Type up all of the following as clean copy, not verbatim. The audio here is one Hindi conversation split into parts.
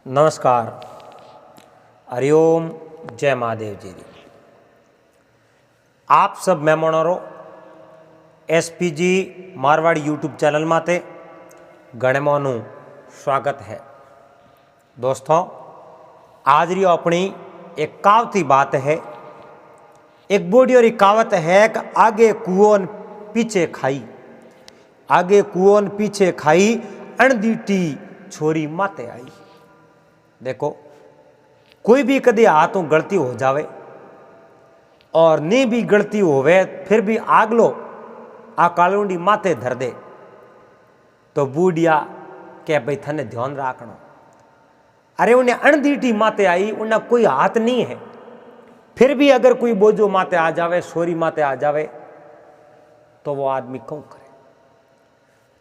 नमस्कार, हरिओम, जय महादेव जी। आप सब मेहमानों एसपीजी मारवाड़ी यूट्यूब चैनल माते गणमानु स्वागत है। दोस्तों, आज री अपनी एक कहावती बात है। एक बोड़ी और कहावत है कि आगे कुओं पीछे खाई, आगे कुओं पीछे खाई, अणदीटी छोरी माते आई। देखो, कोई भी कभी हाथों गलती हो जावे और नहीं भी गलती होवे फिर भी आगलो आ कालुंडी माथे धर दे तो बूढ़िया के भाई थने ध्यान रखना। अरे उन्हें अणदीठी माते आई, उन्हें कोई हाथ नहीं है, फिर भी अगर कोई बोझो माते आ जावे, सोरी माते आ जावे तो वो आदमी क्यों करे।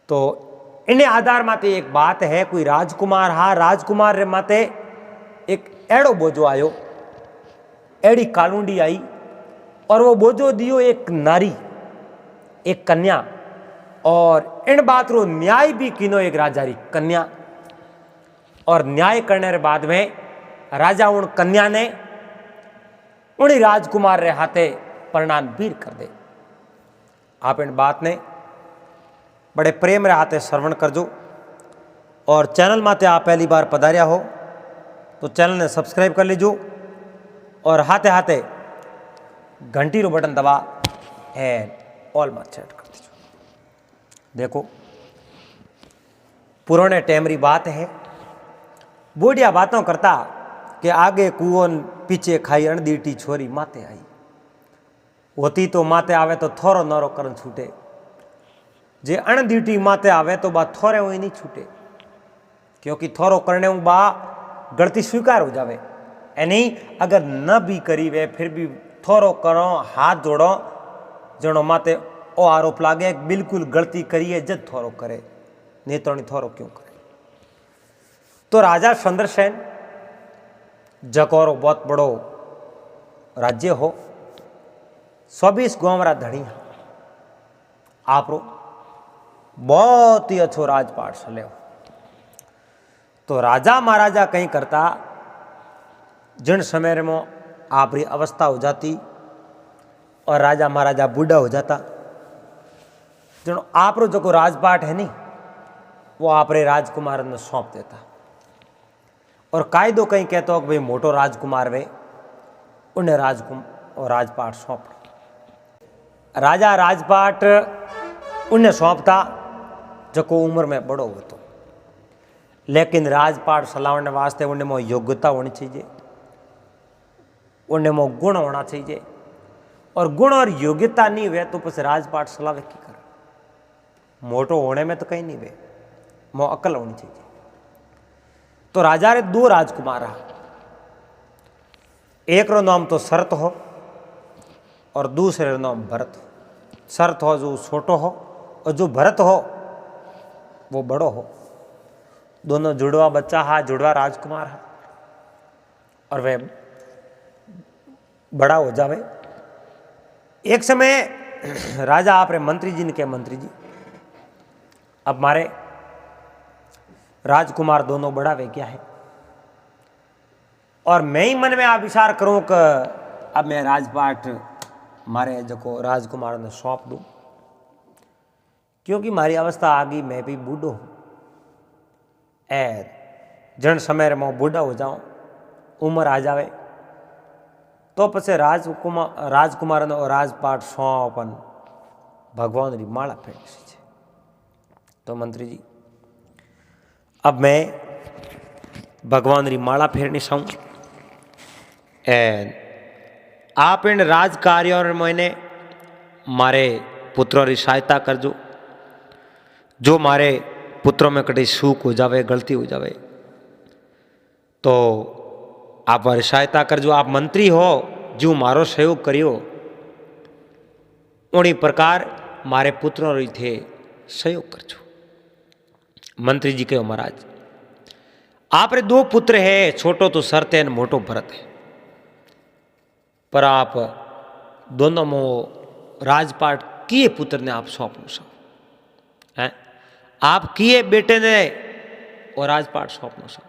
तो इन्हें आधार माते एक बात है, कोई राजकुमार हा, राजकुमार रे माते एक एड़ो बोझो आयो, एड़ी कालुंडी आई और वो बोझो दियो एक नारी, एक कन्या, और इन बात रो न्याय भी किनो एक राजा री कन्या। और न्याय करने के बाद में राजा उन कन्या ने उन्हीं राजकुमार रे हाथे प्रणाम वीर कर दे। आप इन बात ने बड़े प्रेम रे हाथे श्रवण करजो। और चैनल माते आप पहली बार पधारिया हो तो चैनल ने सब्सक्राइब कर लीजो और हाथे हाथे घंटी रो बटन दबा एंड ऑल मत सेट कर दीजिए। देखो, पुराने टाइम री बात है, बूढ़िया बातों करता कि आगे कुओं पीछे खाई, अणदीठी छोरी माते आई। होती तो माते आवे तो थोरो नरो करन छूटे, जे अणदीठी माते आवे तो बा थोरे हुई नहीं छूटे, क्योंकि थोरो करने हूँ बा गलती स्वीकार हो जावे। नहीं, अगर न भी करी वे फिर भी थोरो करो, हाथ जोड़ो, जनो माते ओ आरोप लागे बिल्कुल गलती करिए जब थोरो करे, नहीं तो नहीं थोरो क्यों करे। तो राजा चंद्रसेन जकोरो बहुत बड़ो राज्य हो, 24 गांव रा धनी आप रो बहुत ही अच्छो राजपाट चले हो। तो राजा महाराजा कहीं करता, जिन समय में आपरी अवस्था हो जाती और राजा महाराजा बूढ़ा हो जाता, जो आप रो जो राजपाट है नहीं वो आपरे राजकुमार ने सौंप देता। और कायदो कहीं कहते हो कि भाई मोटो राजकुमार वे उन्हें राजपाट सौंप। राजा राजपाट उन्हें सौंपता जो को उम्र में बड़ो हो तो, लेकिन राजपाट चलाने वास्ते उन्हें में योग्यता होनी चाहिए, उन्हें में गुण होना चाहिए। और गुण और योग्यता नहीं हुए तो फिर राजपाट चलावे की कर। मोटो होने में तो कहीं नहीं हुए, मो अकल होनी चाहिए। तो राजा रे 2 राजकुमार रहा, एक रो नाम तो शरत हो और दूसरे रो नाम भरत हो। शरत हो जो छोटो हो और जो भरत हो वो बड़ो हो। दोनों जुड़वा बच्चा हा, जुड़वा राजकुमार हा, और वे बड़ा हो जावे। एक समय राजा आपरे मंत्री जी ने कहा, मंत्री जी अब मारे राजकुमार दोनों बड़ा वे क्या है, और मैं ही मन में आप विचार करूं कि अब मैं राजपाट मारे जो राजकुमार ने सौंप दूं, क्योंकि मारी अवस्था आ गई, मैं भी बूढ़ो हूं। जन समय में बूढ़ा हो जाऊं, उम्र आ जावे तो पछे राजकुमार ने राजपाट सौंपन भगवान री माला फेंक सी। तो मंत्री जी अब मैं भगवान री माला फेरनी चाहूँ, आप इन राज कार्यों में मैंने मारे पुत्रों की सहायता करजो। जो मारे पुत्रों में कटी सूख हो जावे, गलती हो जावे तो आप मारी सहायता करजो। आप मंत्री हो, जो मारो सहयोग करियो उन्हीं प्रकार मारे पुत्रों री थे सहयोग करजो। मंत्री जी कहो, महाराज आप रे 2 पुत्र है, छोटो तो शरत है, मोटो भरत है, पर आप दोनों में राजपाट किए पुत्र ने आप सौंप है, आप किए बेटे ने और राजपाट सौंपना सो।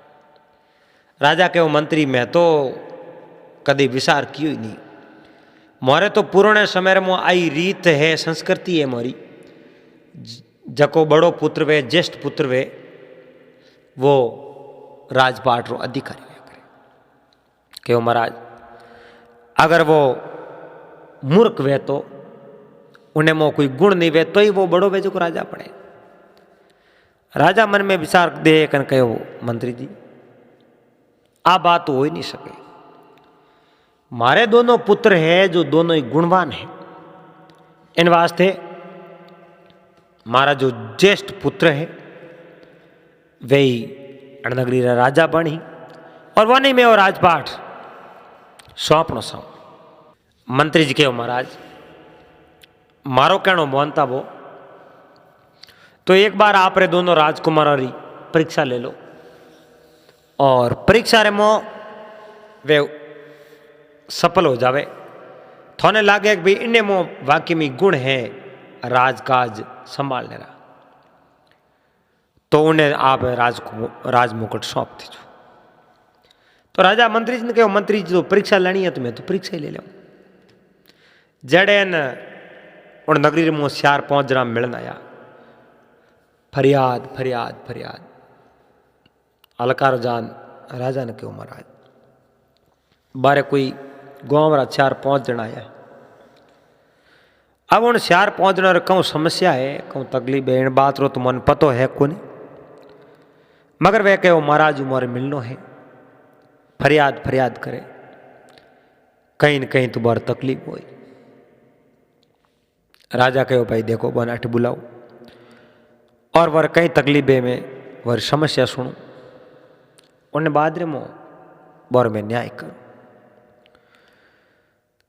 राजा के वो मंत्री मैं तो कभी विचार कियो ही नहीं। मोरे तो पुराने समय में आई रीत है, संस्कृति है मोरी, जको बड़ो पुत्र वे, ज्येष्ठ पुत्र वे, वो राजपाट रो अधिकारी वे करे। क्यों महाराज, अगर वो मूर्ख वे तो उन्हें मो कोई गुण नहीं वे तो ही वो बड़ो वे जो को राजा पड़े। राजा मन में विचार दे कन कहो मंत्री जी आ बात तो हो ही नहीं सके। मारे दोनों पुत्र है जो दोनों ही गुणवान है, इन वास्ते मारा जो ज्येष्ठ पुत्र है वही अणनगरी राजा बनी और वो नहीं में वो राजपाट सौंपनो सौ। मंत्री जी कहो महाराज मारो कहनो मानता वो तो एक बार आप रे दोनों राजकुमारों री परीक्षा ले लो और परीक्षा रे मो वे सफल हो जावे, थोने लागे कि भाई इन्हें मो वाकई में गुण है राजकाज संभालने रहा, तो उन्हें आप राज मुकुट सौंप दीजो। तो राजा मंत्री जी ने कहो मंत्री जी तो परीक्षा लेनी है तो मैं तो परीक्षा ही ले लूँ। जड़े न उन नगरी में होशियार 5 जना मिलन आया, फरियाद फरियाद फरियाद अलकार जान राजा ने कहो महाराज बारे कोई गाँव वाला 4-5 जना आया। अब उन 4-5 जना कहूँ समस्या है, कहूँ तकलीफ है, इन बात रो तो मन पतो है कोनी, मगर वह कहो महाराज उमारे मिलनो है, फरियाद फरियाद करे, कहीं न कहीं तुम्हारी तकलीफ हुई। राजा कहो भाई देखो बन अठ बुलाओ और वर कई तकलीफे में वर समस्या सुनो, उन्हें बाद रे मो वर में न्याय करो।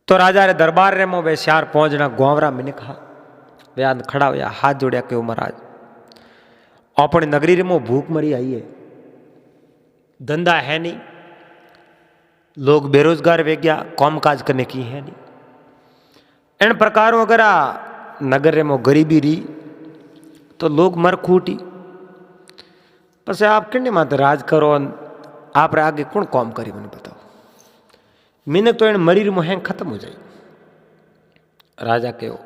तो राजा रे दरबार रे मो वे 4-5 जना गोवरा मिनखा वे आंद खड़ा हुआ, हाथ जोड़िया कहो महाराज अपनी नगरी रे मो भूख मरी आई है, धंधा है नहीं, लोग बेरोजगार वे गया, काम काज करने की है नहीं, इन प्रकारों अगर नगर रे मो गरीबी रही तो लोग मर खूटी, बस आप किन्ने माते राज करो, आप आगे कौन काम करी मैंने बताओ, मिनक तो इन मरीर मोहंग खत्म हो जाए। राजा कहो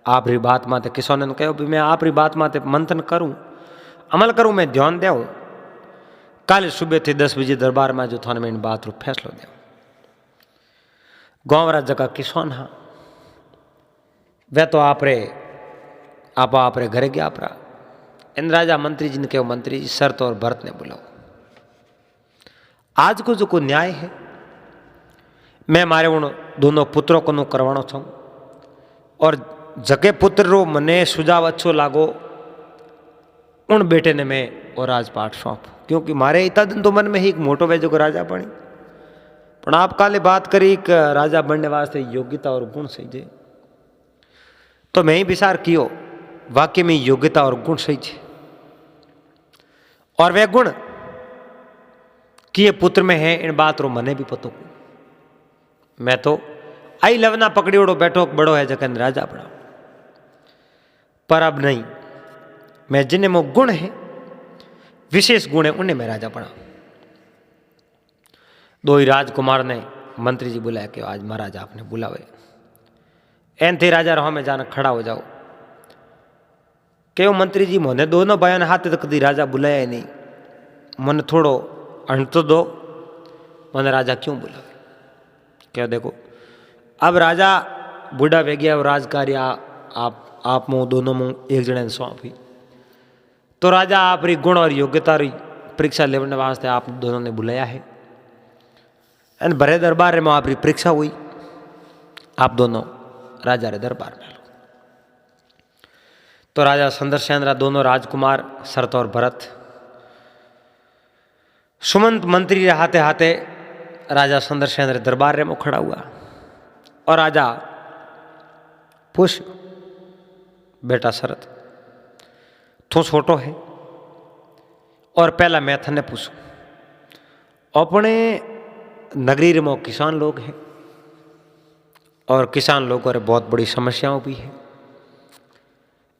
आप री बात माते किसान ने कहो मैं आप री बात माते मंथन करूं, अमल करूं, मैं ध्यान दूं, कल सुबह थे 10 बजे दरबार में जो थाने में इन बात रो फैसलो दूं। गाँव वाला जगह किसान हाँ वह तो आप रे घरे गया आप इन राजा मंत्री जी ने कहो मंत्री जी शर्त और भरत ने बुलाओ, आज को जो को न्याय है मैं मारे उन दोनों पुत्रों को नो करवाना चाहूँ और जके पुत्र रो मने सुझाव अच्छो लागो उन बेटे ने मैं और राजपाट सौंप, क्योंकि मारे इतना दिन तो मन में ही एक मोटो वेजो को राजा बनी, पर आप काले बात करी कि राजा बनने वास्ते योग्यता और गुण सही जे, तो मैं ही विचार कियो वाकई में योग्यता और गुण सही है और वह गुण किए पुत्र में है, इन बात रो मने भी पतो, मैं तो आई लवना पकड़ी ओड़ो बैठो बड़ो है जकन राजा बड़ा, पर अब नहीं, मैं जिन्हें मो गुण है विशेष गुण है उन्हें मैं राजा बना। 2 ही राजकुमार ने मंत्री जी बुलाया कि आज महाराज आपने बुलावे, एन थे राजा रहो में जाना खड़ा हो जाओ, क्यों मंत्री जी मोने दोनों बयान हाथ तक कभी राजा बुलाया ही नहीं, मन थोड़ो अण तो दो, मैंने राजा क्यों बुलावे। क्या देखो अब राजा बूढ़ा वे गया और राजकार्य आप मुँह दोनों मुँह एक जने सौंपी, तो राजा आप री गुण और योग्यता री परीक्षा लेने वास्ते आप दोनों ने बुलाया है, एन भरे दरबार में आप री परीक्षा हुई, आप दोनों राजा रे दरबार में लो। तो राजा संदर्शेंद्र दोनों राजकुमार शरत और भरत सुमंत मंत्री रे हाथे हाथे राजा संदर्शेंद्र दरबार रे में खड़ा हुआ और राजा पूछ बेटा शरत तू छोटो है और पहला मैं थने पूछूं, अपने नगरी रे में किसान लोग हैं और किसान लोगों रे बहुत बड़ी समस्याओं भी है,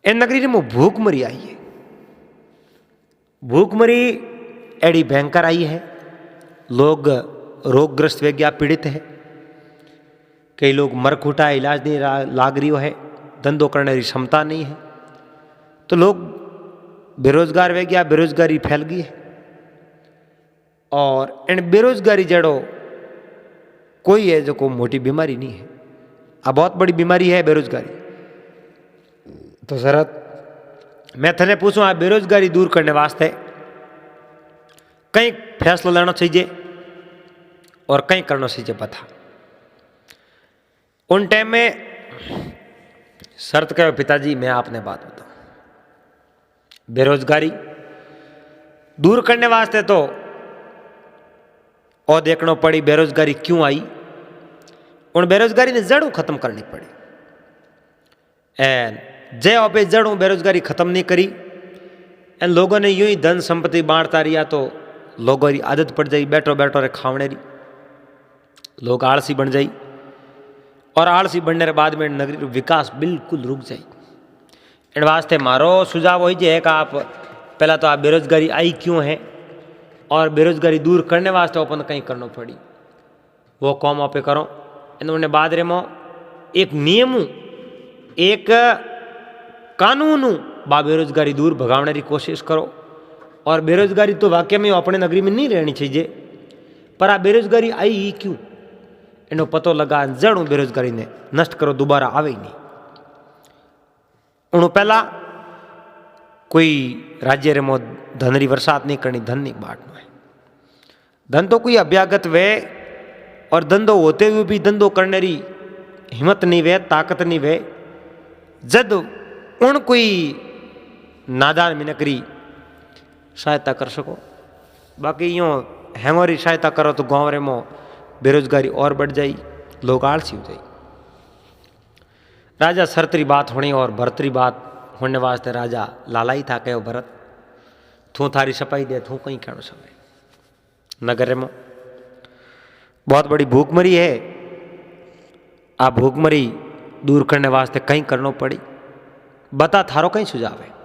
इन नगरी में भूख मरी आई है, भूख मरी एड़ी भयंकर आई है लोग रोगग्रस्त वे गया, पीड़ित है, कई लोग मरकुटा, इलाज नहीं लाग रही है, धंधो करने की क्षमता नहीं है, तो लोग बेरोजगार वे गया, बेरोजगारी फैल गई है। और इन बेरोजगारी जड़ो कोई है जो को मोटी बीमारी नहीं है, आ बहुत बड़ी बीमारी है बेरोजगारी। तो शरत मैं थने पूछूं, आ बेरोजगारी दूर करने वास्ते कई फैसला लेना चाहिए और कई करना चाहिए बता। उन टाइम में शरत कहो, पिताजी मैं आपने बात बताऊं, बेरोजगारी दूर करने वास्ते तो और देखना पड़ी बेरोजगारी क्यों आई, उन बेरोजगारी ने जड़ों खत्म करनी पड़ी। एन जय आपे जड़ों बेरोजगारी खत्म नहीं करी, एन लोगों ने यूं ही धन संपत्ति बांटता रिया, तो लोगों की आदत पड़ जाई बैठो बैठो रे खावने री, लोग आलसी बन जाई, और आलसी बनने के बाद में नगरी विकास बिल्कुल रुक जाए। इन वास्ते मारो सुझाव वही है कि आप पहला तो आप बेरोजगारी आई क्यों है और बेरोजगारी दूर करने वास्ते अपन कहीं करना पड़ी, वो कौम आप करो। इन्होंने बाद रे मो एक नियम एक कानून बा बेरोजगारी दूर भगावने की कोशिश करो। और बेरोजगारी तो वाकई में अपने नगरी में नहीं रहनी चाहिए, पर आ बेरोजगारी आई ही क्यों एनो पतो लगा, जड़ू बेरोजगारी ने नष्ट करो, दोबारा आवे ही नहीं। उन्होंने पहला कोई राज्य रे मो धन री बरसात नहीं करनी, धन नहीं बांटना है। धन तो कोई अभ्यागत वे, और धंधो होते हुए भी धंधो करने री हिम्मत नहीं वे, ताकत नहीं वे, जद उन कोई नादान मिनकरी सहायता कर सको। बाकी यूँ हेमोरी सहायता करो तो गाँव रे मो बेरोजगारी और बढ़ जाई, लोग आलसी हो जाई। राजा शरतरी बात होनी और भरतरी बात होने वास्ते राजा लालाई था, कहो भरत तू थारी सफाई दे, तू कहीं कहना समय नगर में बहुत बड़ी भूखमरी है, आ भूखमरी दूर करने वास्ते कहीं करना पड़ी, बता थारो कहीं सुझाव है।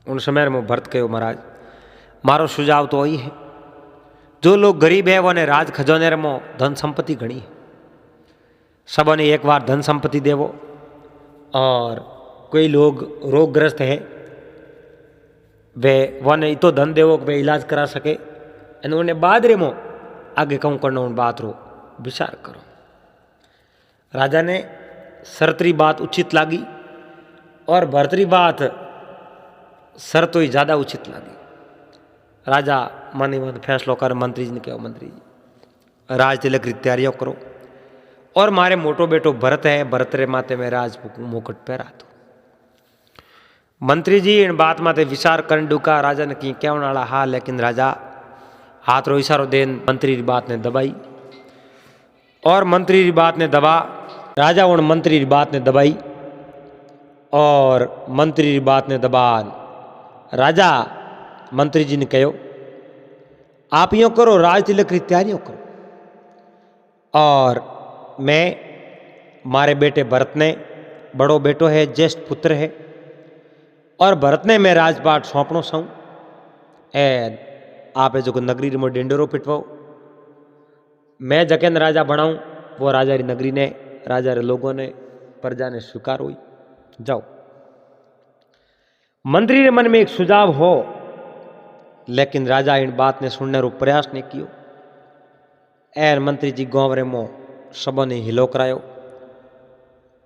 उन समय में भरत कहो महाराज मारो सुझाव तो वही है, जो लोग गरीब है वो ने राज खजाने में धन संपत्ति घनी है, सबने एक बार धन संपत्ति देवो। और कोई लोग रोगग्रस्त है वे वन तो धन देवो वे इलाज करा सके, उन्हें बाद रे मो आगे कहूँ करना उन बात रो विचार करो। राजा ने शरतरी बात उचित लागी और भरतरी बात शरतो ही ज़्यादा उचित लागी। राजा मन ही मन फैसलो कर, मंत्री जी ने कहो मंत्री जी राज तिलक की तैयारियों करो, और मारे मोटो बेटो भरत है, भरत रे माते में राज मुकुट पहरा दो। मंत्री जी इन बात माते विचार कर डूका, राजा ने की कहने वाला हाँ, लेकिन राजा हाथ रो इशारो देन मंत्री की बात ने दबाई, और मंत्री की बात ने दबा राजा उन मंत्री की बात ने दबाई, और मंत्री की बात ने दबान राजा मंत्री जी ने कहो आप यूँ करो, राज तिलक की तैयारियों करो, और मैं मारे बेटे भरत ने बड़ो बेटो है, ज्येष्ठ पुत्र है, और भरत ने मैं राजपाट सौंपणो छूँ, एन आप जो नगरी में डेंडोरो पिटवाओ, मैं जकेन राजा बनाऊँ, वो राजा री नगरी ने, राजा रे लोगों ने, प्रजा ने स्वीकार हुई। जाओ। मंत्री रे मन में एक सुझाव हो, लेकिन राजा इन बात ने सुनने रो प्रयास नहीं कियो। एर मंत्री जी गाँव रे मो सबों ने हिलो करायो,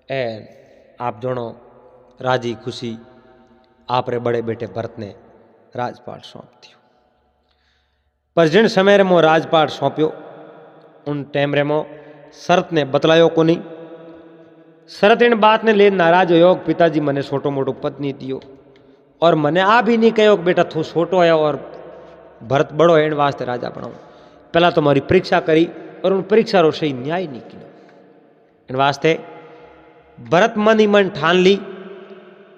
एन आप दोनों राजी खुशी आप रे बड़े बेटे भरत ने राजपाट सौंप दियो। पर जिन समय रे मो राजपाट सौंप्यो उन टाइम रे मो शरत ने बतलायो को नहीं। शरत इन बात ने ले नाराज हो, पिताजी मने छोटो मोटो पद नहीं दियो, और मने आ भी नहीं कहो कि बेटा तू छोटो है और भरत बड़ो है, इन वास्ते राजा बनाओ। पहला तो मारी परीक्षा करी और उन परीक्षा रो सही न्याय नहीं किया। इन वास्ते भरत मन ही मन ठान ली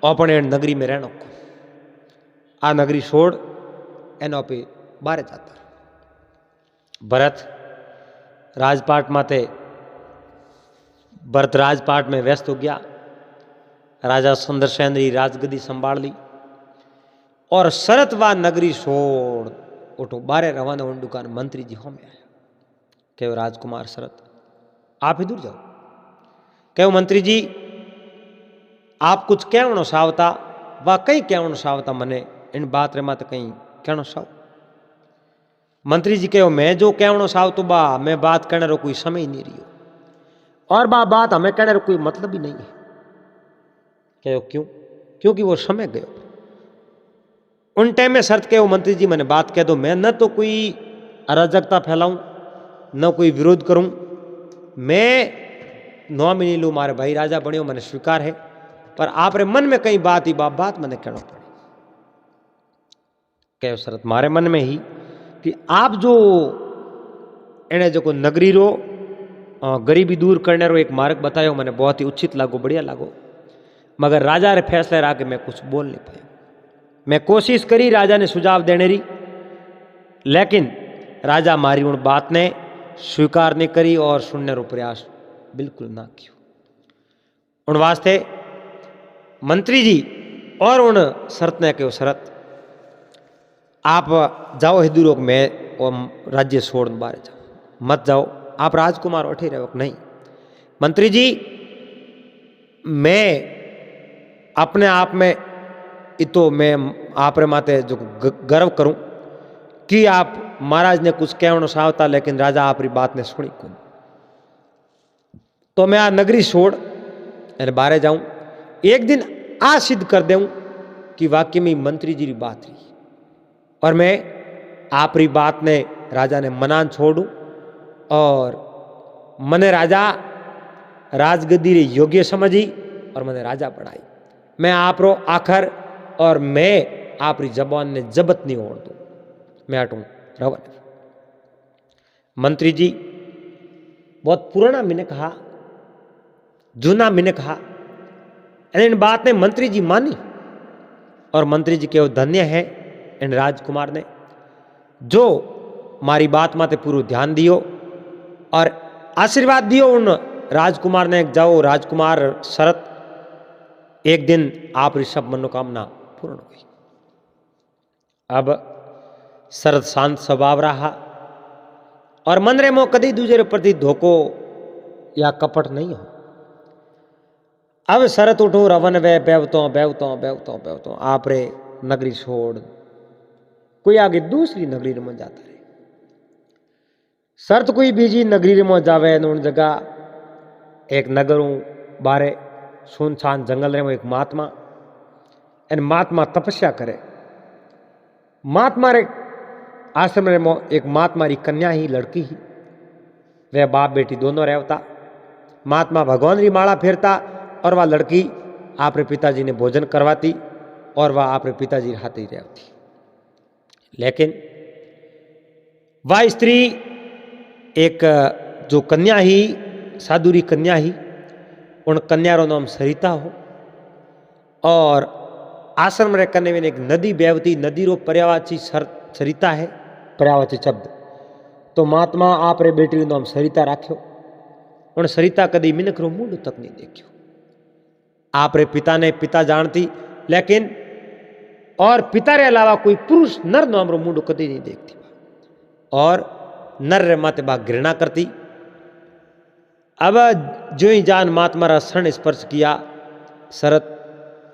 अपने नगरी में रहना को, आ नगरी छोड़ एनो पे बारे जाता। भरत राजपाट माते भरत राजपाट में व्यस्त हो गया। राजा सुंदरसेन री राजगद्दी संभाल ली और शरत व नगरी छोड़ उठो बारे रवाना उन दुकान मंत्री जी हो में आया कहो राजकुमार शरत आप ही दूर जाओ कहो मंत्री जी आप कुछ कहणो सावता वा कई कहणो सावता मने इन बात रे मत कहीं कहणो साव मंत्री जी कहो मैं जो कहणो साव तो बा मैं बात कहने रो कोई समय ही नहीं रही और बात हमें कहने रो कोई मतलब ही नहीं है कहो क्यों क्योंकि वो समय गयो उन टाइम में शर्त कहो मंत्री जी मैंने बात कह दो मैं न तो कोई अराजकता फैलाऊं न कोई विरोध करूं मैं नॉमिनी लू मारे भाई राजा बनियो मैंने स्वीकार है पर आप रे मन में कई बात ही बात मैंने कहना पड़े कहो शरत मारे मन में ही कि आप जो एने जो नगरी रो गरीबी दूर करने रो एक मार्ग बतायो मैंने बहुत ही उचित लागो बढ़िया लागो मगर राजा रे फैसले रहा के मैं कुछ बोल नहीं पाया मैं कोशिश करी राजा ने सुझाव देने री लेकिन राजा मारी उन बात ने स्वीकार नहीं करी और सुनने रो प्रयास बिल्कुल ना कियो उन वास्ते मंत्री जी और उन शरत ने कहो शरत आप जाओ हिदूरो मैं और राज्य छोड़ बाहर जाओ मत जाओ आप राजकुमार उठे रहो नहीं मंत्री जी मैं अपने आप में इतो मैं आप रे माते जो गर्व करूं कि आप महाराज ने कुछ कहना सावता लेकिन राजा आपरी बात ने सुनी कौन तो मैं आ नगरी छोड़ यानी बाहर जाऊं एक दिन आ सिद्ध कर दूं कि वाकई में मंत्री जी की बात रही और मैं आपरी बात ने राजा ने मनान छोड़ू और मने राजा राजगद्दी रे योग्य समझी और मैंने राजा बनाई मैं आप रो आखर और मैं आपरी जबान ने जबत नहीं ओढ़ दूं मैं हटूं रवन मंत्री जी बहुत पुराना मैंने कहा जूना मैंने कहा इन बात ने मंत्री जी मानी और मंत्री जी के धन्य है इन राजकुमार ने जो मारी बात माते पूरा ध्यान दियो और आशीर्वाद दियो उन राजकुमार ने जाओ राजकुमार शरत एक दिन आप सब मनोकामना पूर्ण हुई अब शरत शांत स्वभाव रहा और मन रे मो कदी दूसरे प्रति धोखो या कपट नहीं हो अब शरत उठो रवन वे बेवतो आप रे नगरी छोड़ कोई आगे दूसरी नगरी में जाता रहे शरत कोई बीजी नगरी में जावे उन जगह एक नगरों बारे सुनसान जंगल रे में एक महात्मा एन महात्मा तपस्या करे महात्मा रे आश्रम रे में एक महात्मा री कन्या ही लड़की ही वह बाप बेटी दोनों रहता महात्मा भगवान री माला फेरता और वह लड़की आप रे पिताजी ने भोजन करवाती और वह आप रे पिताजी हाथ ही रहती लेकिन वह स्त्री एक जो कन्या ही साधुरी कन्या ही उन कन्या रो नाम सरिता हो और आश्रम रे कने में एक नदी बेवती नदी रो पर्यावाची सरिता है पर्यावाची शब्द तो महात्मा आप रे बेटी रो नाम सरिता राख्यो उन सरिता कदी मिनक रो मुंड तक नहीं देखियो आप रे पिता ने पिता जानती लेकिन और पिता रे अलावा कोई पुरुष नर नाम रो मुंड कदी नहीं देखती और नर रे माते बा घृणा करती अब जो ही जान महात्मा रा शरण स्पर्श किया शरत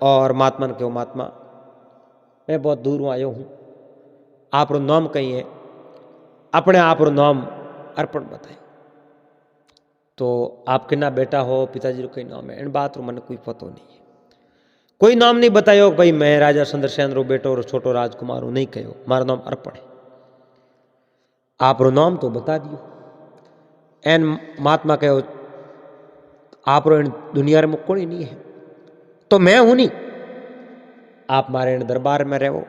और महात्मा ने कहो महात्मा मैं बहुत दूर आयो हूँ आप रो नाम कहीं है अपने आप रो नाम अर्पण बताए तो आप कितना बेटा हो पिताजी रो कई नाम है इन बात रो मन कोई पतो नहीं है कोई नाम नहीं बतायो भाई मैं राजा सुंदरसेन रो बेटो और छोटो राजकुमार हूँ नहीं कहो मारा नाम अर्पण है आप रो नाम तो बता दियो एन महात्मा कहो आप रो इन दुनिया में कोई नहीं है तो मैं हूं नहीं आप मारे इन दरबार में रहो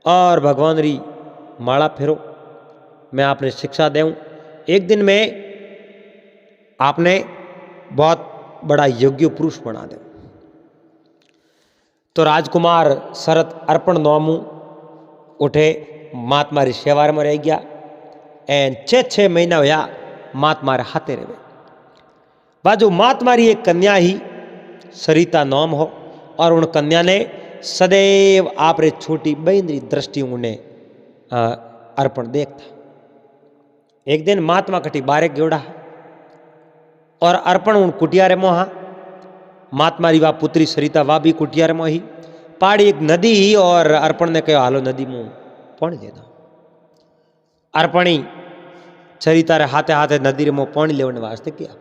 और भगवान री माला फेरो मैं आपने शिक्षा देऊं एक दिन में आपने बहुत बड़ा योग्य पुरुष बना दे तो राजकुमार शरत अर्पण नोमू उठे महात्मा री सेवा में रह गया एन 6 महीना होया महात्मा रे हाथे रहे बाजू महात्मा री एक कन्या ही सरिता नाम हो और उन कन्या ने सदैव आप रे छोटी बहन री दृष्टि उन्हें अर्पण देखता। एक दिन महात्मा कटी बारे गेवड़ा और अर्पण उन कुटिया रे मोहा महात्मा री वा पुत्री सरिता वा भी कुटिया रे मोही पाड़ी एक नदी ही और अर्पण ने कहो हालो नदी मुँह पानी दे दो। अर्पणी सरिता रे हाथे हाथे नदी रे मुँह पानी लेवने वास्ते गया।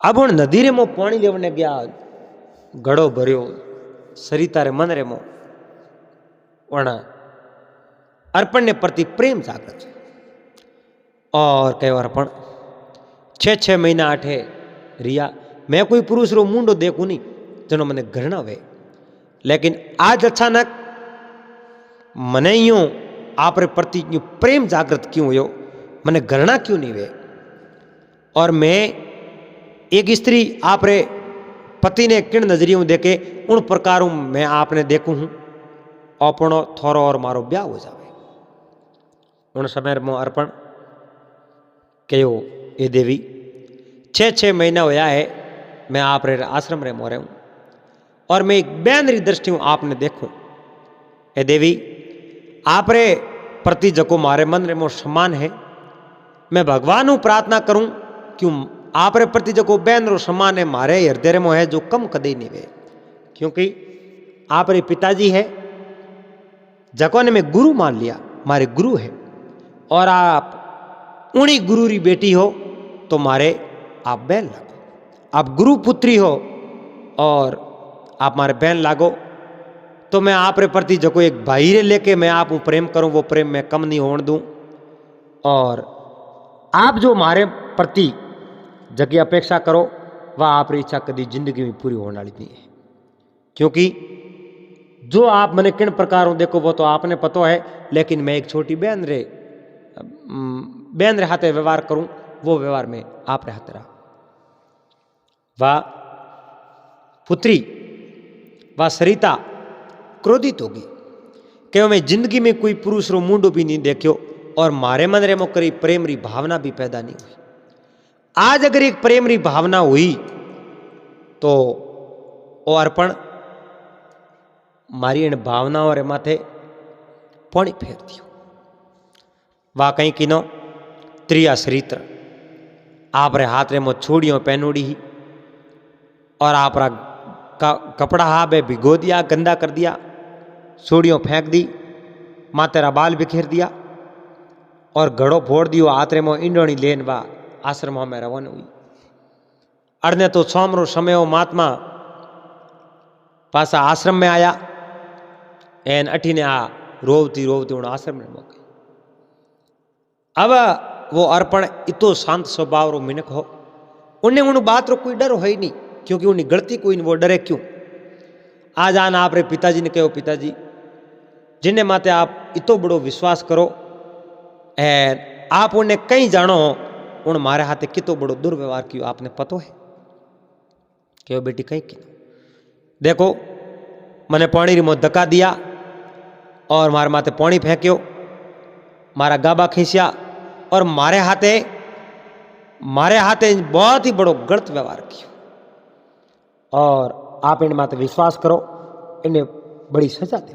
अब उन नदी रे मुँह पानी लेवने गया, घड़ो भरियो सरिता रे मन रे मुँह अर्पण ने प्रति प्रेम जागृत और कहो अर्पण 6 महीना आठे रिया मैं कोई पुरुष रो मुंडो देखू नहीं जनो मने घृणा वे, लेकिन आज अचानक मने यूं आप रे प्रति यूं प्रेम जागृत क्यों हुयो, मने घृणा क्यों नहीं वे। और मैं एक स्त्री आप रे पति ने किन नजरियों देखे उन प्रकारों मैं आपने देखू हूं अपनो थोरो और मारो ब्याह हो जावे। उन समय में अर्पण कहो ये देवी 6 महीना होया है मैं आप रे आश्रम रे मोरे हूँ और मैं एक बैन री दृष्टि हूँ आपने देखूं। ए देवी आप रे प्रति जको मारे मन रे मो सम्मान है, मैं भगवान हूँ प्रार्थना करूं क्यों आप रे प्रति जको बैन रो सम्मान है मारे हृदय में है जो कम कदे नहीं वे, क्योंकि आप रे पिताजी है जको ने मैं गुरु मान लिया, मारे गुरु है और आप उन्हीं गुरु री बेटी हो तो मारे आप बहन लागो, आप गुरु पुत्री हो और आप मारे बहन लागो, तो मैं आप रे प्रति जको एक भाई रे लेके मैं आप प्रेम करूं वो प्रेम मैं कम नहीं होने दूं। और आप जो मारे प्रति जगी अपेक्षा करो वह आप री इच्छा कभी जिंदगी में पूरी होने वाली नहीं है, क्योंकि जो आप मैंने किन प्रकारों देखो वो तो आपने पता है, लेकिन मैं एक छोटी बहन रे हाथे व्यवहार करूं वो व्यवहार में आप रे हाथ रहा। वह पुत्री वह सरिता क्रोधित होगी कि मैं जिंदगी में कोई पुरुष रो मुंडो भी नहीं देखियो और मारे मन रे मोकरी प्रेम री भावना भी पैदा नहीं हुई। आज अगर एक प्रेम री भावना हुई तो वो अर्पण मारी इन भावनाओं रे माथे पानी फेर दियो। वा कहीं किनो त्रिया चरित्र आप रे हाथ रे मो छोड़ियों पहनोड़ी ही और आप रा कपड़ा हा बे भिगो दिया, गंदा कर दिया, छोड़ियों फेंक दी, माँ तेरा बाल बिखेर दिया और घड़ो फोड़ दियो, हाथ रे मो इंडोनी लेन वा आश्रम में रवन हुई। अड़ने तो सोमरो समय वो महात्मा पासा आश्रम में आया एन अठी ने आ रोवती रोवती उन आश्रम में मौके। अब वो अर्पण इतो शांत स्वभाव रो मिनक हो, उन्हें उन बात रो कोई डर हो ही नहीं, क्योंकि उन्हें गलती कोई नहीं, वो डरे क्यों। आज आन आप रे पिताजी ने कहो पिताजी जिन्हें माते आप इतो बड़ो विश्वास करो एन आप उन्हें कहीं जानो उन मारे हाथे कितो बड़ो दुर्व्यवहार कियो आपने पतो है। कहो बेटी कहीं की देखो मैंने पानी री मुँह धक्का दिया और मारे माथे पानी फेंक्यो, मारा गाबा खींचा और मारे हाथे बहुत ही बड़ो गलत व्यवहार किया और आप इन माते विश्वास करो इन्हें बड़ी सजा दे।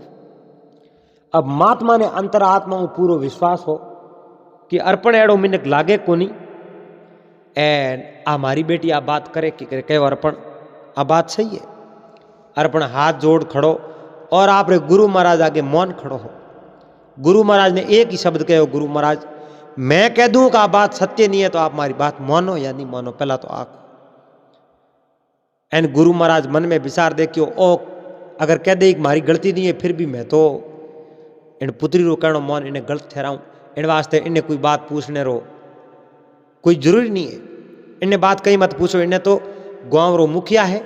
अब महात्मा ने अंतरात्मा में पूरो विश्वास हो कि अर्पण एड़ो मिनक लागे कोनी एंड आ मारी बेटी आ बात करे कि कहे अर्पण आ बात सही है। अर्पण हाथ जोड़ खड़ो और आप रे गुरु महाराज आगे मौन खड़ो हो। गुरु महाराज ने एक ही शब्द कहो, गुरु महाराज मैं कह दूं कि आ बात सत्य नहीं है तो आप हमारी बात मानो या नहीं मानो, पहला तो आखो। एन गुरु महाराज मन में विचार देखियो ओ अगर कह दे मारी गलती नहीं है फिर भी मैं तो इन पुत्री रो कहनो मौन इन्हें गलत ठहराऊं, इन वास्ते इन्हें कोई बात पूछने रो कोई जरूरी नहीं है, इन्हें बात कहीं मत पूछो, इन्हें तो गांव रो मुखिया है,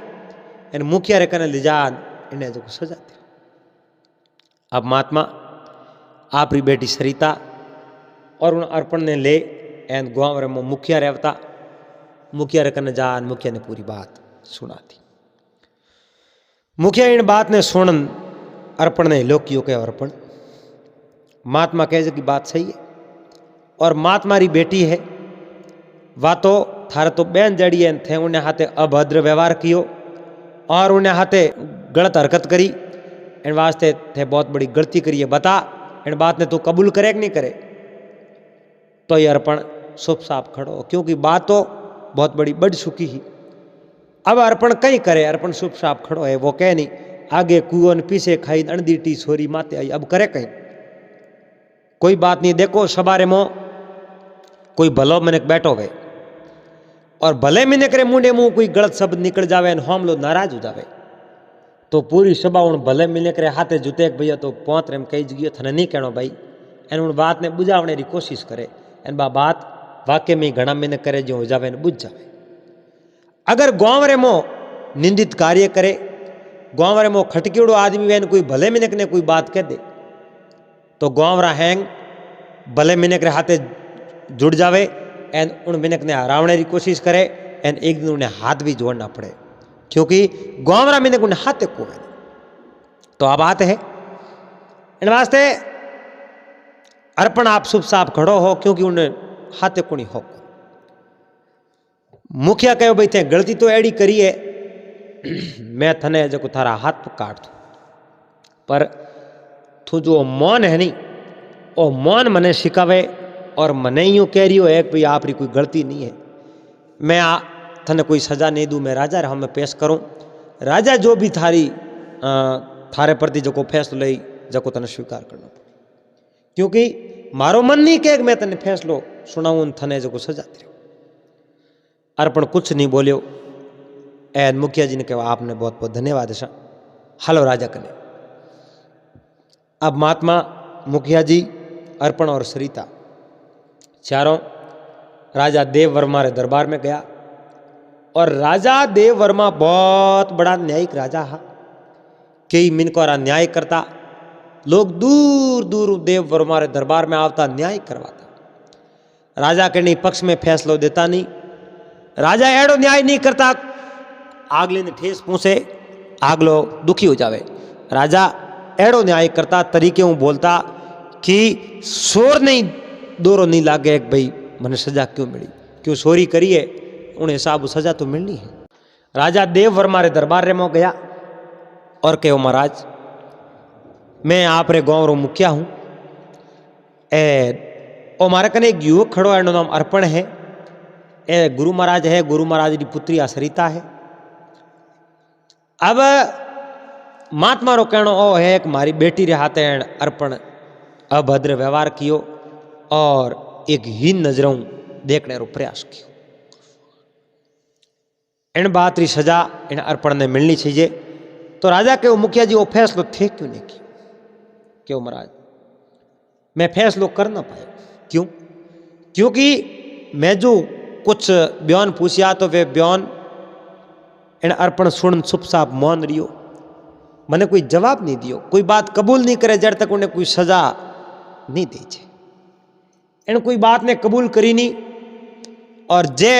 इन मुखिया रे कने ले जा इन्हें जो सजा दे। अब महात्मा आप री बेटी सरिता और उन अर्पण ने ले एन गांव रे मुखिया रहता, मुखिया रे कने जान मुखिया ने पूरी बात सुना दी। मुखिया इन बात ने सुन अर्पण ने लोकियो के अर्पण महात्मा कहे कि बात सही है और महात्मा री बेटी है वा तो थारे तो बहन जड़ी है थे उन्हें हाथे अभद्र व्यवहार कियो और उन्हें हाथे गलत हरकत करी, इन वास्ते थे बहुत बड़ी गलती करी है, बता इन बात ने तू कबूल करे कि नहीं करे, तो ये अर्पण चुपचाप खड़ो, क्योंकि बात तो बहुत बड़ी बढ़ चुकी ही। अब अर्पण कहीं करे, अर्पण चुपचाप खड़ो है, वो कह नहीं आगे कुओं ने पीछे खाई अणदीटी छोरी माते आई, अब करे कहीं कोई बात नहीं। देखो सबारे मो कोई भलो मिनक बैठो गए और भले मिनक रे मुंडे मुंह कोई गलत शब्द निकल जावे और हम लोग नाराज हो जावे, तो पूरी सभा उन भले मिनक रे हाथे जुते भैया तो पोत रेम कही गयो थने नहीं कहनो भाई, एन उन बात ने बुझावने री कोशिश करे, एन बा बात वाक्य में घना मिनक करे जो हो जावे ने बुझ जावे। अगर गांव रे मो निंदित कार्य करे, गांव रे मो खटकीड़ो आदमी वेन कोई भले मिनक ने कोई बात कह दे, तो गांव रा हैंग भले मिनक रे हाथे जुड़ जावे एन उन मिनक ने हरावने की कोशिश करे, एन एक दिन उन्हें हाथ भी जोड़ना पड़े, क्योंकि गांव रा मिनक उन्हें हाथ को है। तो अब बात है इन वास्ते अर्पण आप शुभ साफ खड़ो हो, क्योंकि उन्हें हाथ को नहीं हो। मुखिया कहो भाई थे गलती तो एड़ी करी है, मैं थने जो थारा हाथ काट दू, पर तू जो मौन है नहीं वो मौन मने सिखावे और मने यूँ कह रही हो है कि भाई आप री कोई गलती नहीं है, मैं थने कोई सजा नहीं दूँ, मैं राजा रहा मैं पेश करूँ, राजा जो भी थारे प्रति जो को फैसलो लई जको तने स्वीकार करना पड़े, क्योंकि मारो मन नहीं कहे मैं तने फैसलो सुनाऊँ थने जो को सजा दे। अर्पण कुछ नहीं बोलियो, एन मुखिया जी ने कहा आपने बहुत बहुत धन्यवाद है, हालो राजा कने। अब महात्मा मुखिया जी अर्पण और सरिता चारों राजा देव वर्मा रे दरबार में गया, और राजा देव वर्मा बहुत बड़ा न्यायिक राजा है, कई मिनकोरा न्याय करता, लोग दूर दूर देव वर्मा रे दरबार में आवता न्याय करवाता। राजा के नहीं पक्ष में फैसलो देता नहीं, राजा एड़ो न्याय नहीं करता आगले ने ठेस पूछे आगलो दुखी हो जावे, राजा एड़ो न्याय करता तरीके हूँ बोलता कि शोर नहीं दोरो नहीं लागे भाई मने सजा क्यों मिली, क्यों चोरी करिए उन्हें हिसाब सजा तो मिलनी है। राजा देव वर्मा रे दरबार रे मो गया और कहो महाराज मैं आप रे गांव रो मुखिया हूँ, ओ मारे कने एक युवक खड़ो है, नाम अर्पण है, ए गुरु महाराज है, गुरु महाराज की पुत्री सरिता है। अब महात्मा रो कहनो ओ है कि मारी बेटी रे हाथे अर्पण अभद्र व्यवहार कियो और एक हीन नजरों देखने रो प्रयास कियो, इन बात री सजा इन अर्पण ने मिलनी चाहिए। तो राजा के मुखिया जी वो फैसलो थे क्यों नहीं किया, क्यों महाराज मैं फैसलो कर ना पाया, क्यों, क्योंकि मैं जो कुछ बयान पूछा तो वे बयान इन अर्पण सुन चुपचाप मौन रियो, मैंने कोई जवाब नहीं दियो, कोई बात कबूल नहीं करे जब तक उन्हें कोई सजा नहीं दी जाए। इन कोई बात ने कबूल करी नहीं, और जे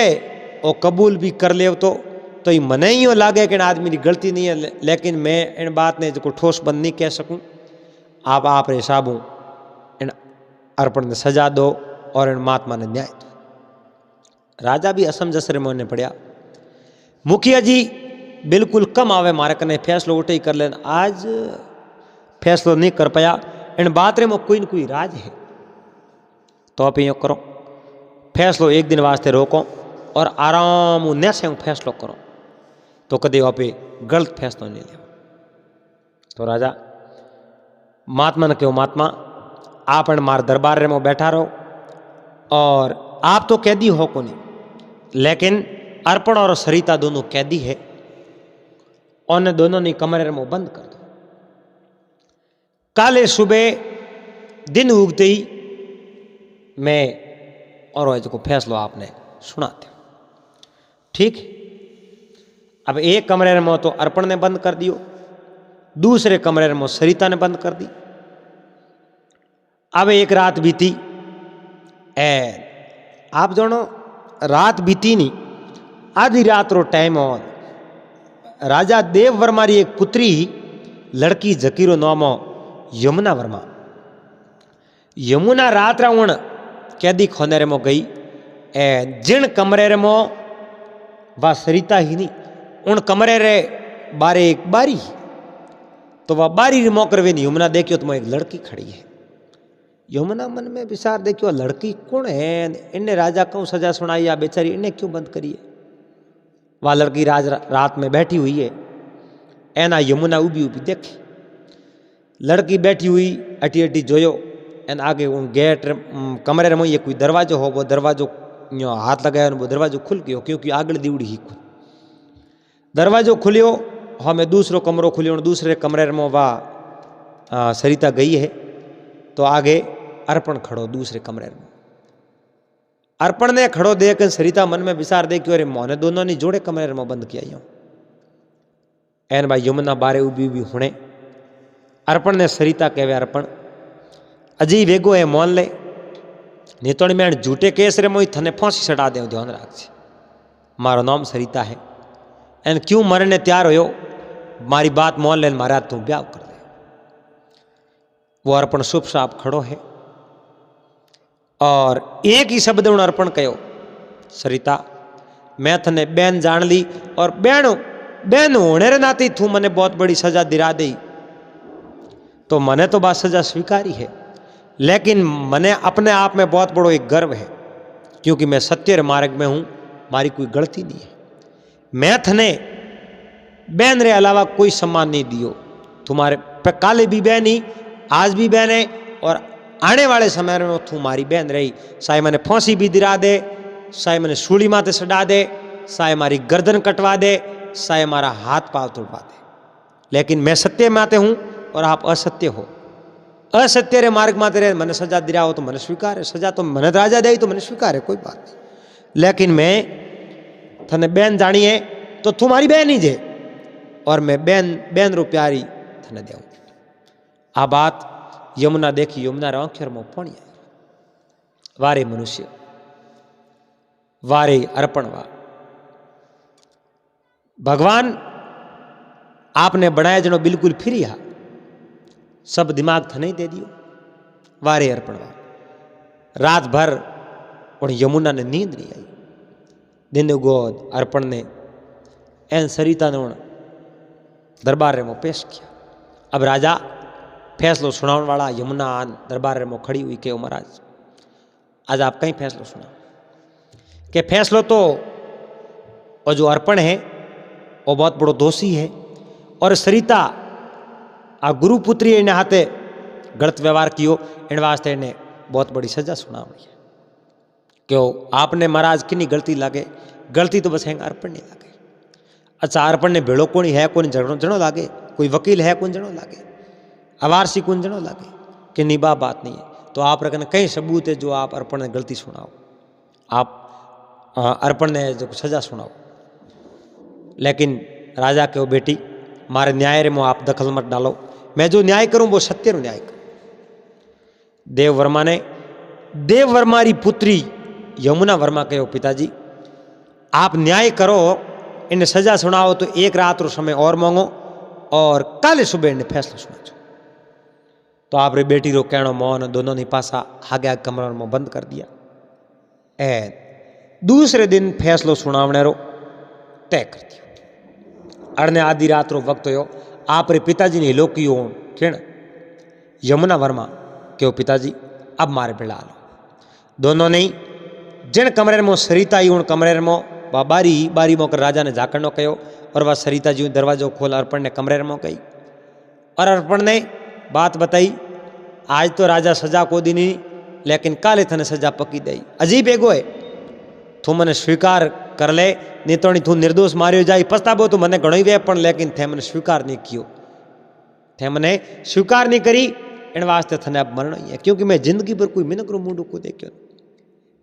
वो कबूल भी कर ले तो ये मने ही लागे कि इन आदमी की गलती नहीं है, लेकिन मैं इन बात ने जो ठोस बंद नहीं कह सकूं। आप रे हिसाबों इन अर्पण ने सजा दो और इन महात्मा ने न्याय दो। राजा भी असमंजस रे मोने पड़ा, मुखिया जी बिल्कुल कम आवे मारे कने फैसलो उठे ही कर लेन, आज फैसलो नहीं कर पाया, इन बात रे में कोई न कोई राज है, तो आप यूँ करो फैसलो एक दिन वास्ते रोको और आराम न से फैसलो करो, तो कदे आप गलत फैसलो नहीं ले। तो राजा महात्मा ने कहो महात्मा आप मार दरबार रे में बैठा रहो, और आप तो कैदी हो को नहीं, लेकिन अर्पण और सरिता दोनों कैदी है, उन्हें दोनों ने कमरे में बंद कर दो। काले सुबह दिन उगते ही मैं और को फैसलो आपने सुनाते हो, ठीक। अब एक कमरे में तो अर्पण ने बंद कर दियो, दूसरे कमरे में सरिता ने बंद कर दी। अब एक रात बीती, आप जानो रात बीती नहीं, आधी रात रो टाइम और राजा देव वर्मा री एक पुत्री लड़की जकीरो नामो यमुना वर्मा, यमुना रात रावण कैदी खोने रे मो गई, जिन कमरे रे मो वह सरिता ही नहीं, उन कमरे रे बारे एक बारी, तो वह बारी रे मोकर वे यमुना देखियो तो एक लड़की खड़ी है, यमुना मन में विचार देखियो लड़की कौन है, इन्हें राजा क्यों सजा सुनाई, या बेचारी इन्हें क्यों बंद करी है। वह लड़की रात में बैठी हुई है, एना यमुना उभी उभी देखे। लड़की बैठी हुई अटी अटी जोयो, एन आगे उन गेट कमरे में ये कोई दरवाजो हो, वो दरवाजो हाथ लगाया, वो दरवाजो खुल गयो, क्योंकि आगल दीवड़ी ही खुल। दरवाजो खुलियो, हमें दूसरो कमरो खुलियो, दूसरे कमरे में वाह सरिता गई है। तो आगे अर्पण खड़ो दूसरे कमरे में। अर्पण ने खड़ो देख सरिता मन में विचार देखियो, अरे मोने दोनों ने जोड़े कमरे में बंद किया। एन भाई यमुना बारे उभी उभी हुणे। अर्पण ने सरिता कहवे, अर्पण अजी वेगो है मोन ले, नहीं तो मैं झूठे केस रे मोई थने फांसी चढ़ा दे, ध्यान राखजे। मारो नाम सरिता है, एन क्यों मरने तैयार हो, मारी बात मोन ले, मारा तू ब्याह कर दे। वो अर्पण शुभ साप खड़ो है और एक ही शब्द उन अर्पण कहो, सरिता मैं थने बैन जान ली, और बैन होने रे नाते तू मने बहुत बड़ी सजा दिला दी, तो मने तो बात सजा स्वीकारी है, लेकिन मने अपने आप में बहुत बड़ो एक गर्व है, क्योंकि मैं सत्य रे मार्ग में हूं, मारी कोई गलती नहीं है। मैं थने बैन रे अलावा कोई सम्मान नहीं दियो, तुम्हारे काले भी बैन ही, आज भी बहन है, और आने वाले समय में तू मारी बहन रही। साए मैंने फांसी भी दिला दे, साए मैंने सूली माथे सड़ा दे, साए मारी गर्दन कटवा दे, साए मारा हाथ पाव तोड़वा दे, लेकिन मैं सत्य माते हूँ और आप असत्य हो। असत्य रे मार्ग माते रहे, मैंने सजा दिला हो तो मैंने स्वीकार है, सजा तो मैंने राजा दे तो मैंने स्वीकार है, कोई बात नहीं, लेकिन मैं थने बहन जानी है तो तुम्हारी बहन ही जे, और मैं बहन रो प्यारी थने देऊँ। आ बात यमुना देखी, यमुना आंखेर में पानी आया। वारे मनुष्य, वारे अर्पण, वा भगवान आपने बनाया जनो बिल्कुल फ्री हा, सब दिमाग था नहीं दे दियो। वारे अर्पण, वा रात भर और यमुना ने नींद नहीं आई। दिन गोद अर्पण ने एन सरिता ने दरबार में पेश किया। अब राजा फैसलो सुनाने वाला यमुना दरबार में खड़ी हुई के, महाराज आज आप कहीं फैसलो सुना के, फैसलो तो और जो अर्पण है वो बहुत बड़ो दोषी है, और सरिता आ गुरुपुत्री इन्हें हाथे गलत व्यवहार कियो, इन वास्ते इन्हें बहुत बड़ी सजा सुनावनी है। क्यों आपने महाराज कितनी गलती लागे, गलती तो बस है अर्पण नहीं लागे। अच्छा अर्पण ने भेड़ो कोनी है, कोई जनो लागे, कोई वकील है कौन जनो लागे, अवारसी कौन जनो लागे, कि निभा बात नहीं है। तो आप रखने कई सबूत है जो आप अर्पण ने गलती सुनाओ, आप अर्पण ने जो सजा सुनाओ। लेकिन राजा के वो बेटी मारे न्याय रे में आप दखल मत डालो, मैं जो न्याय करूं वो सत्य रो न्याय करूं। देववर्मा ने देववर्मा री पुत्री यमुना वर्मा कहो, पिताजी आप न्याय करो, इन्हें सजा सुनाओ तो एक रात रो समय और मांगो, और कल सुबह इन्हें फैसला सुना। तो आप रे बेटी रो कहनो मौन, दोनों ने पासा आगे कमरा में बंद कर दिया। दूसरे दिन फैसलो सुनावने रो तय कर दिया। अड़ने आधी रात रो वक्त हो, आप रे पिताजी ने लोकी हो खेण यमुना वर्मा क्यों, पिताजी अब मारे बिड़ा लो। दोनों ने जिन कमरे में सरिता ही उन कमरे में वह बारी मोकर राजा ने जाकड़नो कहो, और वह सरिता जी दरवाजो खोल अर्पण ने कमरे में गई, और अर्पण ने बात बताई, आज तो राजा सजा को दी नहीं, लेकिन काले थने सजा पकी दई। अजीब एगो है, तू मने स्वीकार कर ले, नहीं तो तू निर्दोष मारियो जाए, पछताबो तो मने घणो वे, पण लेकिन थे मने स्वीकार नहीं कियो, थे मने स्वीकार नहीं करी, इन वास्ते थने अब मरणो ही है। क्योंकि मैं जिंदगी भर कोई मिनक रो मुंडू को देखियो,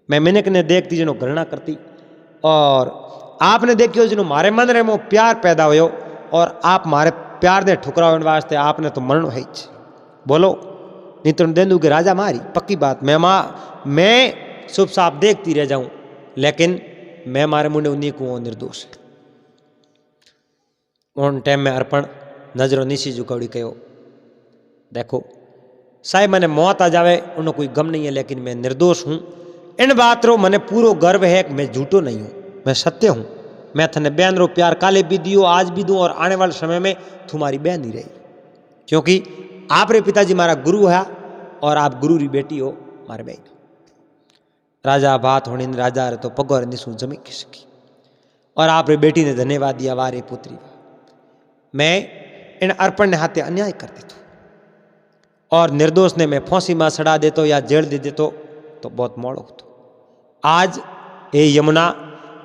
मैं मिनक ने देखती जिनो घृणा करती, और आपने देखियो जिनो मारे मन रे मो प्यार पैदा होयो, और आप मारे प्यार ने ठुकराओ, इन वास्ते आपने तो मरणो है। बोलो नहीं तो दे दूँ कि राजा मारी पक्की बात, मैं शुभ साफ देखती रह जाऊं, लेकिन मैं मारे मुंडे उन्हीं को निर्दोष है। उन टाइम में अर्पण नजरों नीची झुकावड़ी कहो, देखो साहब मैंने मौत आ जावे उन्हें कोई गम नहीं है, लेकिन मैं निर्दोष हूं। इन बात रो मैंने पूरो गर्व है कि मैं झूठो नहीं हूं, मैं सत्य हूं। मैं थने बहन रो प्यार काले भी दियो, आज भी दूं, और आने वाले समय में तुम्हारी बहन ही रही, क्योंकि आप रे पिताजी मारा गुरु है, और आप गुरु री बेटी हो मारे बहन। राजा बात होने राजा रे तो पगोर निशु जमी खिसकी और आप रे बेटी ने धन्यवाद दिया, वारे पुत्री मैं इन अर्पण ने हाथे अन्याय कर देतो और निर्दोष ने मैं फांसी में सड़ा देतो या जेल दे देतो तो बहुत मोड़ो होतो। आज ये यमुना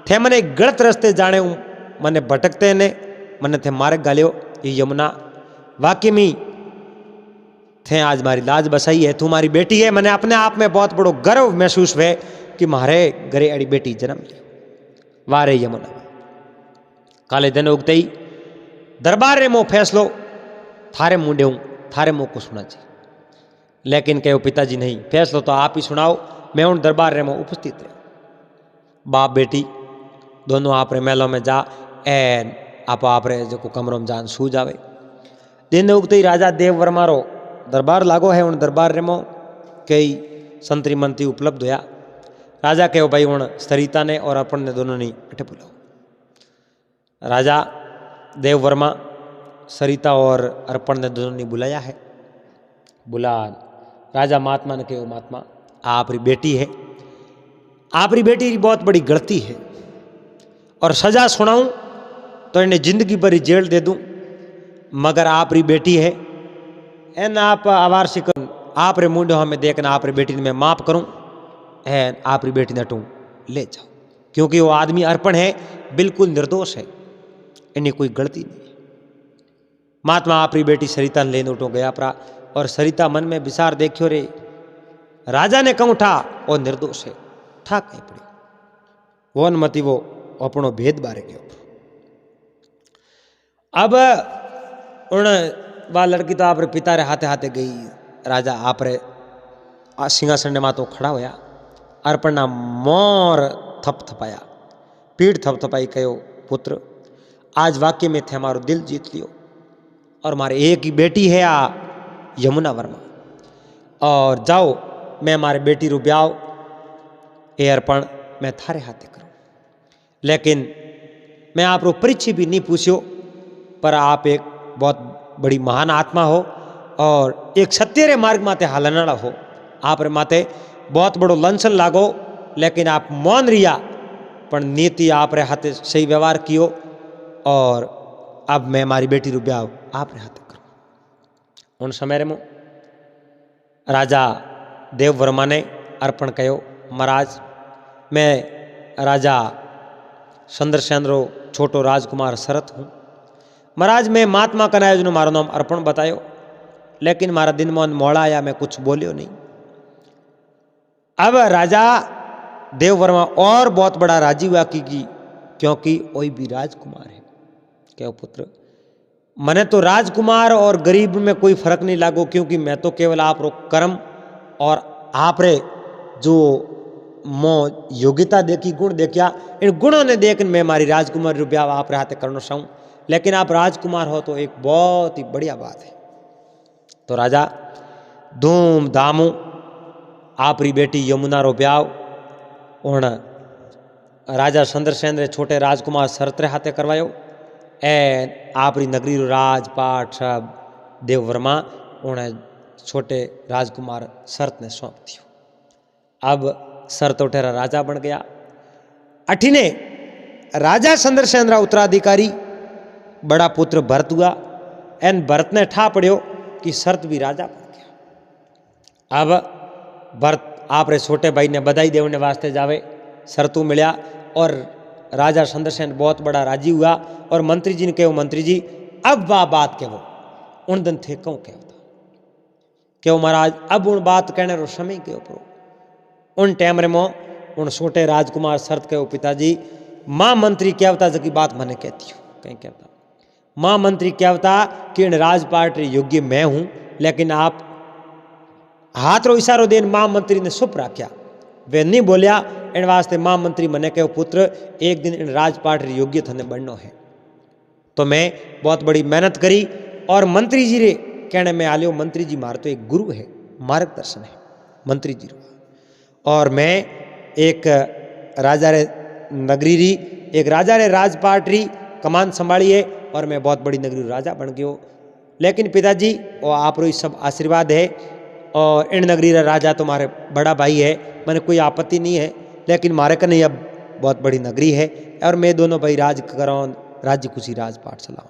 थे मने गलत रस्ते जाने मने भटकते ने मने थे मार्ग गालियो। ये यमुना वाकई में थे आज मारी लाज बसाई है, तू मारी बेटी है। मैंने अपने आप में बहुत बड़ो गर्व महसूस हुए कि मारे घरे अड़ी बेटी जन्म ली। वारे यमुना काले दिन उगते ही दरबार रे मो फैसलो थारे मुंडे हूं, थारे मुंह को सुना चाहिए। लेकिन कहो पिताजी नहीं, फैसलो तो आप ही सुनाओ, मैं उन दरबार रे में उपस्थित रहे। बाप बेटी दोनों आप रे महलों में जा एन आप रे जो कमरों में जान सू जावे। दिन उगते ही राजा देव वर्मा रो दरबार लागो है। उन दरबार रे में कई संतरी मंत्री उपलब्ध होया। राजा कहो भाई हूँ सरिता ने और अपन ने दोनों ने अठे बुलाओ। राजा देव वर्मा सरिता और अर्पण ने दोनों ने बुलाया है। बुला राजा महात्मा ने कहो महात्मा आप री बेटी है, आप री बेटी की बहुत बड़ी गलती है और सजा सुनाऊं तो इन्हें जिंदगी भर जेल दे दूं, मगर आप री बेटी है एन आप आवार सिकन आप रे मुंडो हमें देखना आप री बेटी ने मैं माफ करूं एन आप री बेटी ने टू ले जाओ, क्योंकि वो आदमी अर्पण है बिल्कुल निर्दोष है, इन्हें कोई गलती नहीं है। महात्मा आप री बेटी सरिता ने लेने उठो गया परा और सरिता मन में विचार देखियो रे राजा ने कहूं ठा और निर्दोष है ठा कहीं पड़ी वो मती वो अपनो भेद बारे गयो। अब उन वा लड़की तो आप रे पिता रे हाथे हाथे गई। राजा आप रे सिंहासन ने मातो खड़ा होया, अर्पण ना मोर थपथपाया, पीठ थपथपाई कहो पुत्र आज वाक्य में थे हमारो दिल जीत लियो और मारे एक ही बेटी है आ यमुना वर्मा, और जाओ मैं मारे बेटी रू ब्याह ए अर्पण मैं थारे हाथे करूं। लेकिन मैं आप रो परिचय भी नहीं पूछ्यो, पर आप एक बहुत बड़ी महान आत्मा हो और एक सत्य रे मार्ग माते हालनाड़ा हो। आप रे माते बहुत बड़ो लंसन लागो, लेकिन आप मौन रिया पर नीति आप रे हाथे सही व्यवहार कियो और अब मैं हमारी बेटी रू ब्याह आप रे हाथे करूं। उन समय रे मो राजा देव वर्मा ने अर्पण कहो महाराज मैं राजा चंद्रसेन रो छोटो राजकुमार शरत हूँ। महाराज मैं महात्मा कनाया जो मारो नाम अर्पण बतायो, लेकिन मारा दिन मन मोड़ा आया मैं कुछ बोलियो नहीं। अब राजा देव वर्मा और बहुत बड़ा राजी हुआ की क्योंकि वही भी राजकुमार है। क्या पुत्र मने तो राजकुमार और गरीब में कोई फर्क नहीं लागो, क्योंकि मैं तो केवल आप रो कर्म और आप रे जो मो योग्यता देखी गुण देखिया, इन गुणों ने देख मैं मारी राजकुमार रू ब्याह आप रे हाथे करना चाहूँ। लेकिन आप राजकुमार हो तो एक बहुत ही बढ़िया बात है। तो राजा धूम धामू आप री बेटी यमुना रो ब्याह उन राजा चंद्रसेन रे छोटे राजकुमार शरत रे हाथे करवायो एन आप री नगरी रो राजपाट सब देव वर्मा उन्हें छोटे राजकुमार शरत ने सौंप दियो। अब शरत उठेरा राजा बन गया। अठीने राजा चंद्रसेन रा उत्तराधिकारी बड़ा पुत्र भरत हुआ। एन भरत ने ठा पड़ियो कि शरत भी राजा बन गया। अब भरत आप रे छोटे भाई ने बधाई देने वास्ते जावे, शरतू मिलिया और राजा चंद्रसेन बहुत बड़ा राजी हुआ और मंत्री जी ने कहो मंत्री जी अब वाह बात कहो उन दिन थे क्यों कहो महाराज अब उन बात कहने रो समय के ऊपर उन टाइम रे मो उन छोटे राजकुमार शरत कहो पिताजी माँ मंत्री क्या होता जबकि बात मैंने कहती हूँ कहीं कहता माँ मंत्री क्या होता कि इन राजपाट योग्य मैं हूं, लेकिन आप हाथ रो इशारो देन माँ मंत्री ने सुप रख्या वे नहीं बोलिया। इन वास्ते माँ मंत्री मने कहो पुत्र एक दिन इन राजपाट योग्य थने बनना है। तो मैं बहुत बड़ी मेहनत करी और मंत्री जी रे कहने में आ लियो मंत्री जी मार तो एक गुरु है, मार्गदर्शन है मंत्री जी रो, और मैं एक राजा रे नगरी री एक राजा रे राजपाट री कमान संभाली है और मैं बहुत बड़ी नगरी राजा बन गयो। लेकिन पिताजी वो आप रो सब आशीर्वाद है और इन नगरी रा राजा तो मारे बड़ा भाई है, मैंने कोई आपत्ति नहीं है, लेकिन मारे कने अब बहुत बड़ी नगरी है और मैं दोनों भाई राज करो, राज्य खुशी राजपाट चलाओ।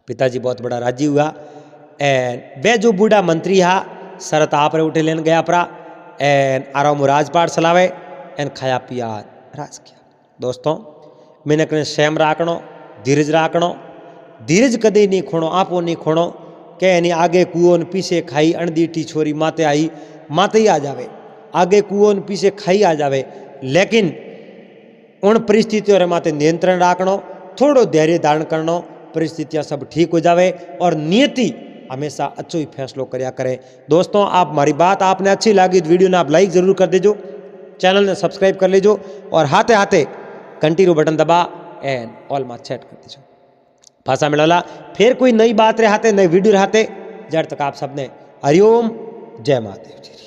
पिताजी बहुत बड़ा राजी हुआ एंड वे जो बूढ़ा मंत्री हा शरत आप रे उठे लेन गया परा एंड आराम राजपाट चलावे एंड खाया पिया राज किया। दोस्तों मैंने कने शैम राखणो, धीरज राखणो, धीरज कदे नहीं खोणो, आपो नहीं खोणो के यानी आगे कुओं पीछे खाई अणदीठी छोरी माते आई माते ही आ जावे, आगे कुओं पीछे खाई आ जावे, लेकिन उन परिस्थितियों रे माते नियंत्रण राखणो, थोड़ो धैर्य धारण करनो, परिस्थितियां सब ठीक हो जावे और नियति हमेशा अच्छो ही फैसलो करया करे। दोस्तों आप हमारी बात आपने अच्छी लगी तो वीडियो ने आप लाइक जरूर कर देजो, चैनल ने सब्सक्राइब कर लीजो और हाथे हाथे कंटिन्यू बटन दबा एंड ऑल मा सेट कर दीजिए। भाषा मिला फिर कोई नई बात रहते नई वीडियो रहते जब तक आप सबने हरिओम जय महादेव जी।